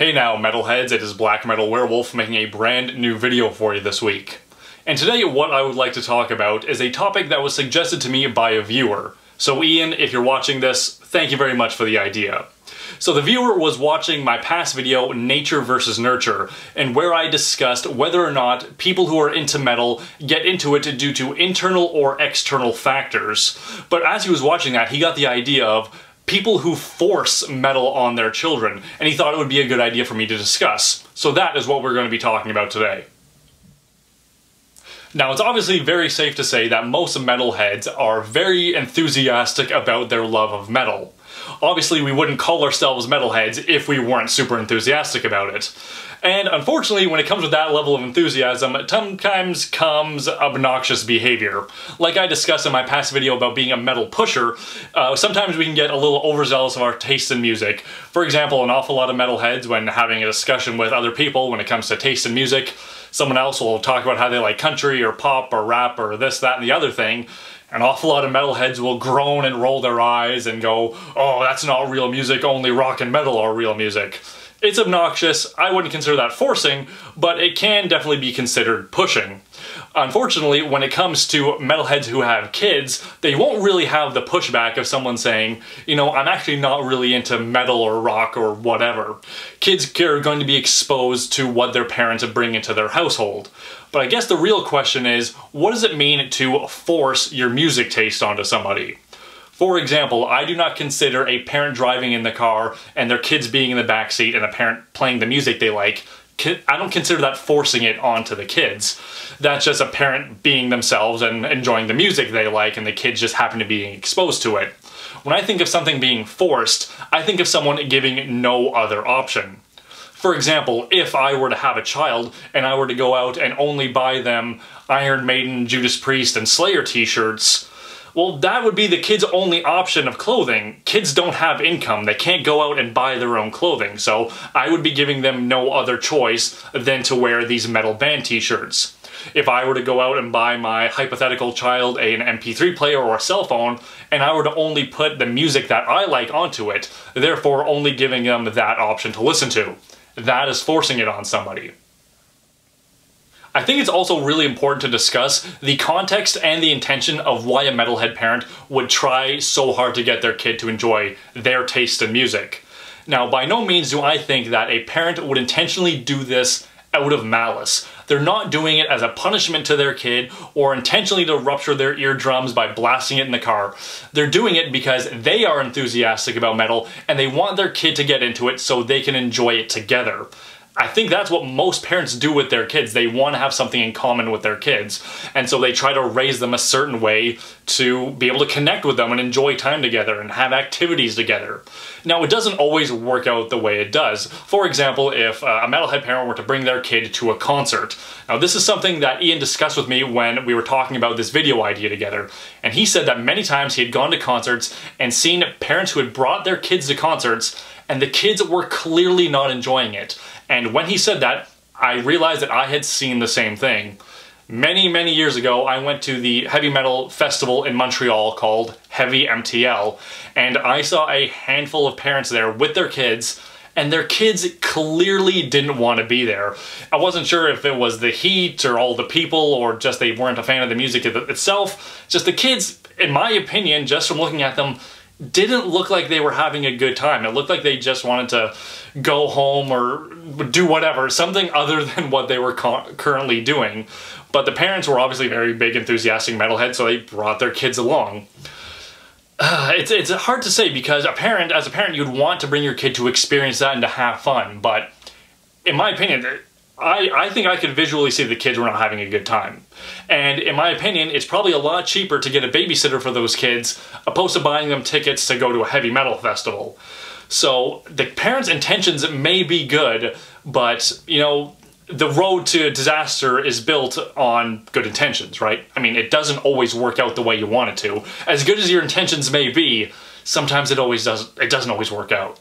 Hey now, metalheads, it is Blackmetalwerewolf making a brand new video for you this week. And today what I would like to talk about is a topic that was suggested to me by a viewer. So Ian, if you're watching this, thank you very much for the idea. So the viewer was watching my past video, Nature versus Nurture, and where I discussed whether or not people who are into metal get into it due to internal or external factors. But as he was watching that, he got the idea of people who force metal on their children, and he thought it would be a good idea for me to discuss. So that is what we're going to be talking about today. Now, it's obviously very safe to say that most metalheads are very enthusiastic about their love of metal. Obviously, we wouldn't call ourselves metalheads if we weren't super enthusiastic about it. And unfortunately, when it comes with that level of enthusiasm, sometimes comes obnoxious behavior. Like I discussed in my past video about being a metal pusher, sometimes we can get a little overzealous of our taste in music. For example, an awful lot of metalheads, when having a discussion with other people when it comes to taste in music, someone else will talk about how they like country or pop or rap or this, that, and the other thing. An awful lot of metalheads will groan and roll their eyes and go, "Oh, that's not real music, only rock and metal are real music." It's obnoxious. I wouldn't consider that forcing, but it can definitely be considered pushing. Unfortunately, when it comes to metalheads who have kids, they won't really have the pushback of someone saying, you know, I'm actually not really into metal or rock or whatever. Kids are going to be exposed to what their parents bring into their household. But I guess the real question is, what does it mean to force your music taste onto somebody? For example, I do not consider a parent driving in the car and their kids being in the backseat and a parent playing the music they like, I don't consider that forcing it onto the kids. That's just a parent being themselves and enjoying the music they like, and the kids just happen to be exposed to it. When I think of something being forced, I think of someone giving no other option. For example, if I were to have a child and I were to go out and only buy them Iron Maiden, Judas Priest, and Slayer t-shirts, well, that would be the kids' only option of clothing. Kids don't have income. They can't go out and buy their own clothing, so I would be giving them no other choice than to wear these metal band t-shirts. If I were to go out and buy my hypothetical child an MP3 player or a cell phone, and I were to only put the music that I like onto it, therefore only giving them that option to listen to, that is forcing it on somebody. I think it's also really important to discuss the context and the intention of why a metalhead parent would try so hard to get their kid to enjoy their taste in music. Now, by no means do I think that a parent would intentionally do this out of malice. They're not doing it as a punishment to their kid or intentionally to rupture their eardrums by blasting it in the car. They're doing it because they are enthusiastic about metal and they want their kid to get into it so they can enjoy it together. I think that's what most parents do with their kids. They want to have something in common with their kids, and so they try to raise them a certain way to be able to connect with them and enjoy time together and have activities together. Now, it doesn't always work out the way it does. For example, if a metalhead parent were to bring their kid to a concert. Now, this is something that Ian discussed with me when we were talking about this video idea together, and he said that many times he had gone to concerts and seen parents who had brought their kids to concerts, and the kids were clearly not enjoying it. And when he said that, I realized that I had seen the same thing. Many, many years ago, I went to the heavy metal festival in Montreal called Heavy MTL, and I saw a handful of parents there with their kids, and their kids clearly didn't want to be there. I wasn't sure if it was the heat or all the people or just they weren't a fan of the music itself. Just the kids, in my opinion, just from looking at them, didn't look like they were having a good time. It looked like they just wanted to go home or do whatever, something other than what they were currently doing. But the parents were obviously very big, enthusiastic metalheads, so they brought their kids along. It's hard to say because as a parent, you'd want to bring your kid to experience that and to have fun. But in my opinion, I think I could visually see the kids were not having a good time. And in my opinion, it's probably a lot cheaper to get a babysitter for those kids opposed to buying them tickets to go to a heavy metal festival. So the parents' intentions may be good, but, you know, the road to disaster is built on good intentions, right? I mean, it doesn't always work out the way you want it to. As good as your intentions may be, sometimes it doesn't always work out.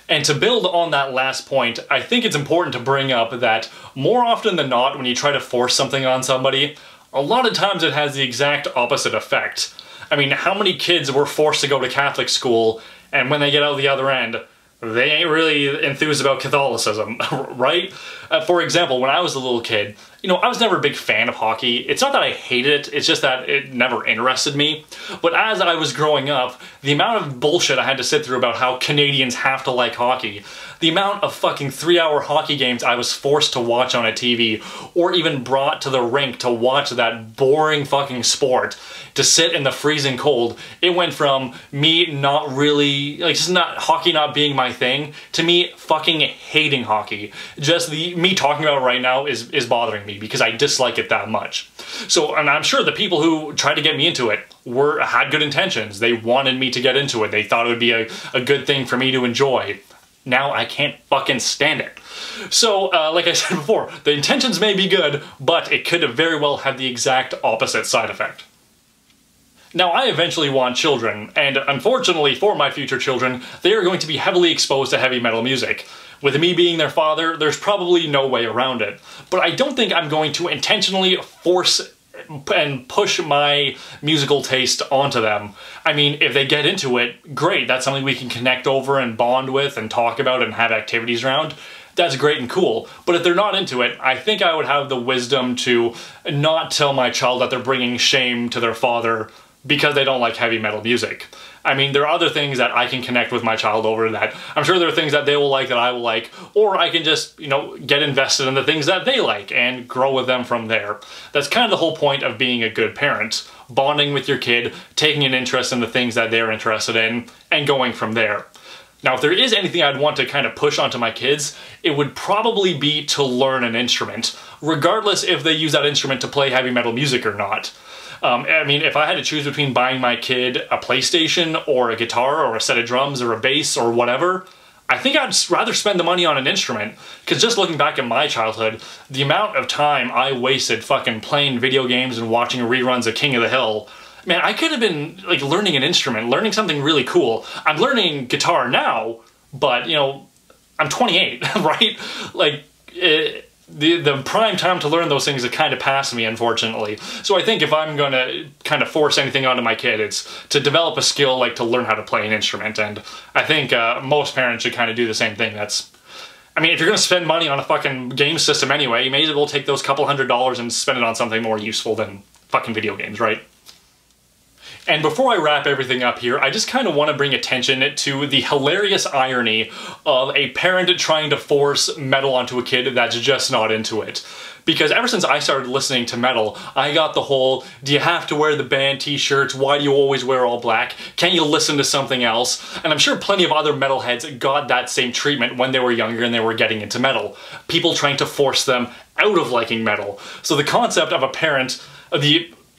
And to build on that last point, I think it's important to bring up that more often than not, when you try to force something on somebody, a lot of times it has the exact opposite effect. I mean, how many kids were forced to go to Catholic school, and when they get out the other end, they ain't really enthused about Catholicism, right? For example, when I was a little kid, you know, I was never a big fan of hockey. It's not that I hated it, it's just that it never interested me. But as I was growing up, the amount of bullshit I had to sit through about how Canadians have to like hockey, the amount of fucking 3-hour hockey games I was forced to watch on a TV, or even brought to the rink to watch that boring fucking sport, to sit in the freezing cold, it went from me not really, like, just not, hockey not being my thing, to me fucking hating hockey. Just me talking about it right now is bothering me, because I dislike it that much. So, and I'm sure the people who tried to get me into it had good intentions. They wanted me to get into it. They thought it would be a good thing for me to enjoy. Now I can't fucking stand it. So, like I said before, the intentions may be good, but it could very well have the exact opposite side effect. Now, I eventually want children, and unfortunately for my future children, they are going to be heavily exposed to heavy metal music. With me being their father, there's probably no way around it. But I don't think I'm going to intentionally force and push my musical taste onto them. I mean, if they get into it, great, that's something we can connect over and bond with and talk about and have activities around. That's great and cool. But if they're not into it, I think I would have the wisdom to not tell my child that they're bringing shame to their father because they don't like heavy metal music. I mean, there are other things that I can connect with my child over that. I'm sure there are things that they will like that I will like, or I can just, you know, get invested in the things that they like and grow with them from there. That's kind of the whole point of being a good parent. Bonding with your kid, taking an interest in the things that they're interested in, and going from there. Now, if there is anything I'd want to kind of push onto my kids, it would probably be to learn an instrument, regardless if they use that instrument to play heavy metal music or not. I mean, if I had to choose between buying my kid a PlayStation or a guitar or a set of drums or a bass or whatever, I think I'd rather spend the money on an instrument. Because just looking back at my childhood, the amount of time I wasted fucking playing video games and watching reruns of King of the Hill, man, I could have been like learning an instrument, learning something really cool. I'm learning guitar now, but, you know, I'm 28, right? Like, the prime time to learn those things have kind of passed me, unfortunately. So I think if I'm going to kind of force anything onto my kid, it's to develop a skill, like to learn how to play an instrument. And I think most parents should kind of do the same thing. I mean, if you're going to spend money on a fucking game system anyway, you may as well take those couple $100s and spend it on something more useful than fucking video games, right? And before I wrap everything up here, I just kind of want to bring attention to the hilarious irony of a parent trying to force metal onto a kid that's just not into it. Because ever since I started listening to metal, I got the whole, do you have to wear the band t-shirts? Why do you always wear all black? Can't you listen to something else? And I'm sure plenty of other metalheads got that same treatment when they were younger and they were getting into metal. People trying to force them out of liking metal. So the concept of a parent,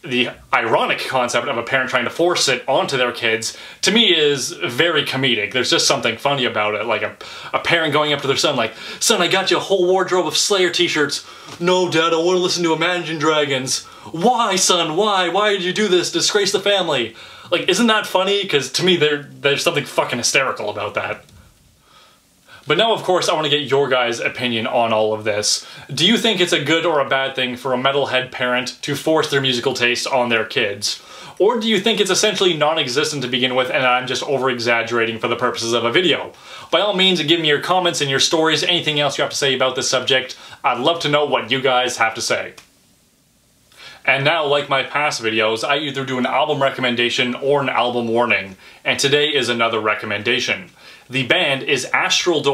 the ironic concept of a parent trying to force it onto their kids, to me is very comedic. There's just something funny about it. Like a parent going up to their son like, son, I got you a whole wardrobe of Slayer t-shirts. No, Dad, I want to listen to Imagine Dragons. Why, son? Why? Why did you do this? Disgrace the family. Like, isn't that funny? Because to me, there's something fucking hysterical about that. But now, of course, I want to get your guys' opinion on all of this. Do you think it's a good or a bad thing for a metalhead parent to force their musical taste on their kids? Or do you think it's essentially non-existent to begin with and I'm just over-exaggerating for the purposes of a video? By all means, give me your comments and your stories, anything else you have to say about this subject. I'd love to know what you guys have to say. And now, like my past videos, I either do an album recommendation or an album warning. And today is another recommendation. The band is Astral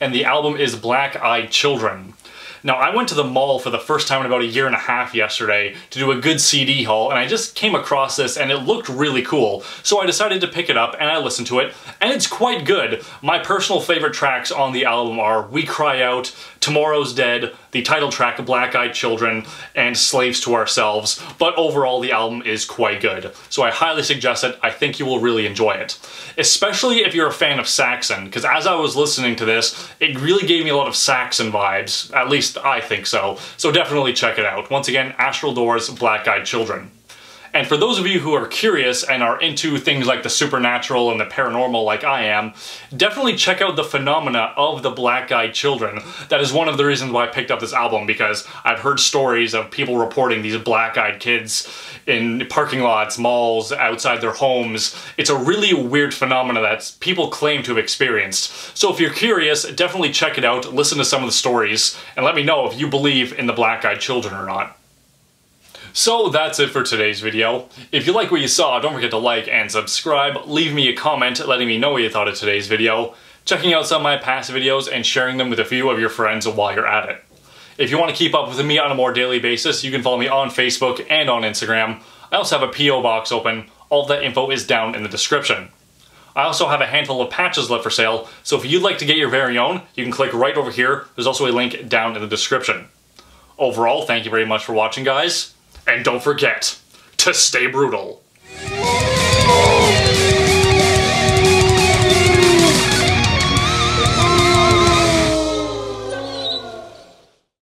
and the album is Black-Eyed Children. Now, I went to the mall for the first time in about 1.5 years yesterday to do a good CD haul, and I just came across this and it looked really cool. So I decided to pick it up and I listened to it, and it's quite good. My personal favorite tracks on the album are We Cry Out, Tomorrow's Dead, the title track Black-Eyed Children, and Slaves to Ourselves, but overall the album is quite good. So I highly suggest it. I think you will really enjoy it. Especially if you're a fan of Saxon, because as I was listening to this, it really gave me a lot of Saxon vibes. At least I think so. So definitely check it out. Once again, Astral Black-Eyed Children. And for those of you who are curious and are into things like the supernatural and the paranormal like I am, definitely check out the phenomena of the black-eyed children. That is one of the reasons why I picked up this album, because I've heard stories of people reporting these black-eyed kids in parking lots, malls, outside their homes. It's a really weird phenomena that people claim to have experienced. So if you're curious, definitely check it out, listen to some of the stories, and let me know if you believe in the black-eyed children or not. So that's it for today's video. If you like what you saw, don't forget to like and subscribe, leave me a comment letting me know what you thought of today's video, checking out some of my past videos, and sharing them with a few of your friends while you're at it. If you want to keep up with me on a more daily basis, you can follow me on Facebook and on Instagram. I also have a P.O. box open. All of that info is down in the description. I also have a handful of patches left for sale, so if you'd like to get your very own, you can click right over here. There's also a link down in the description. Overall, thank you very much for watching, guys. And don't forget to stay brutal.